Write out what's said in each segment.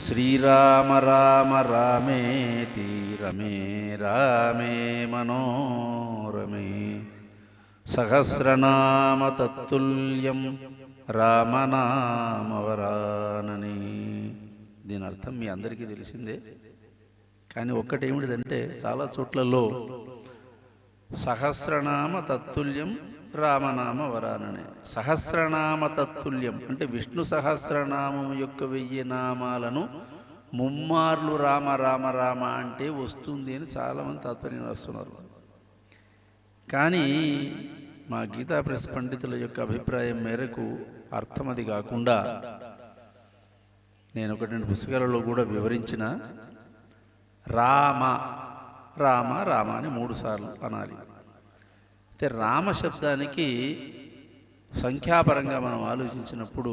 శ్రీరామ రామ రామేతి రమే రామే మనోరమే సహస్రనామ తత్తుల్యం రామనామవరానని. దీని అర్థం మీ అందరికీ తెలిసిందే. కానీ ఒక్కటేమిటిదంటే చాలా చోట్లలో సహస్రనామ తత్తుల్యం రామనామ వరాననే. సహస్రనామ తత్తుల్యం అంటే విష్ణు సహస్రనామం యొక్క 1000 నామాలను ముమ్మార్లు రామ రామ రామ అంటే వస్తుంది అని చాలామంది తాత్పర్యం వస్తున్నారు. కానీ మా గీతా ప్రెస్ పండితుల యొక్క అభిప్రాయం మేరకు అర్థం అది కాకుండా నేను 1-2 పుస్తకాలలో కూడా వివరించిన రామ రామ రామ అని 3 సార్లు అనాలి. అయితే రామ శబ్దానికి సంఖ్యాపరంగా మనం ఆలోచించినప్పుడు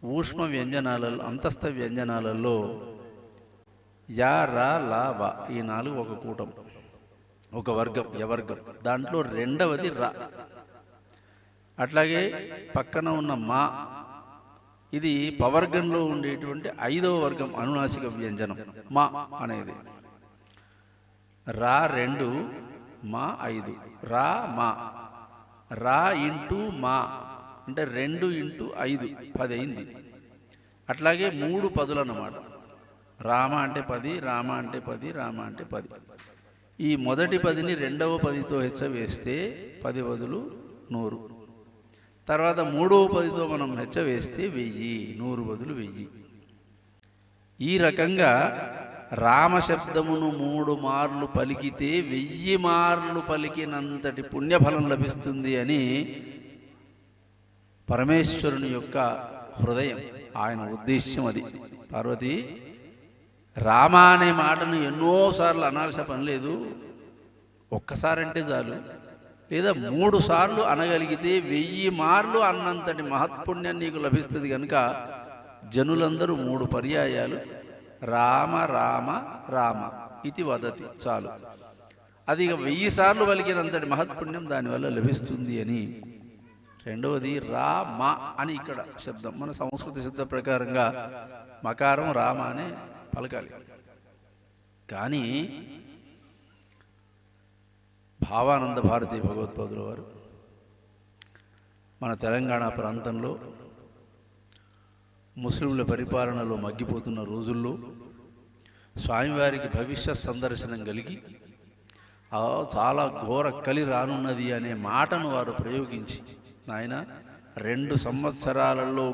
ఊష్మ వ్యంజనాలలో అంతస్థ వ్యంజనాలలో యా రా లా వా ఈ 4 ఒక కూటం, ఒక వర్గం, యవర్గం. దాంట్లో రెండవది రా. అట్లాగే పక్కన ఉన్న మా ఇది పవర్గంలో ఉండేటువంటి 5వ వర్గం అనునాసిక వ్యంజనం మా అనేది. రా 2 మా 5 రా మా. రా ఇంటూ మా అంటే 2 ఇంటూ 5 10 అయింది. అట్లాగే 3 పదులు అన్నమాట. రామ అంటే 10, రామ అంటే 10, రామ అంటే 10. ఈ మొదటి 10ని రెండవ 10తో హెచ్చవేస్తే 10 బదులు 100. తర్వాత 3వ 10తో మనం హెచ్చవేస్తే 1000, 100 బదులు 1000. ఈ రకంగా రామశబ్దమును 3 మార్లు పలికితే 1000 మార్లు పలికినంతటి పుణ్యఫలం లభిస్తుంది అని పరమేశ్వరుని యొక్క హృదయం, ఆయన ఉద్దేశ్యం అది. పార్వతి రామ అనే మాటను ఎన్నోసార్లు అనాల్సిన పని లేదు, ఒక్కసారంటే చాలు. లేదా 3 సార్లు అనగలిగితే 1000 మార్లు అన్నంతటి మహత్పుణ్యం నీకు లభిస్తుంది. కనుక జనులందరూ 3 పర్యాయాలు రామ రామ రామ ఇది వదతి చాలు. అది 1000 సార్లు పలికినంతటి మహత్పుణ్యం దానివల్ల లభిస్తుంది అని. రెండవది రామ అని ఇక్కడ శబ్దం మన సంస్కృత శబ్ద ప్రకారంగా మకారం రామ అనే పలకాలి. కానీ భావానంద భారతీ భగవత్పాదుల వారు మన తెలంగాణ ప్రాంతంలో ముస్లింల పరిపాలనలో మగ్గిపోతున్న రోజుల్లో స్వామివారికి భవిష్యత్ సందర్శనం కలిగి చాలా ఘోర కలి రానున్నది అనే మాటను వారు ప్రయోగించి, నాయన 2 సంవత్సరాలలో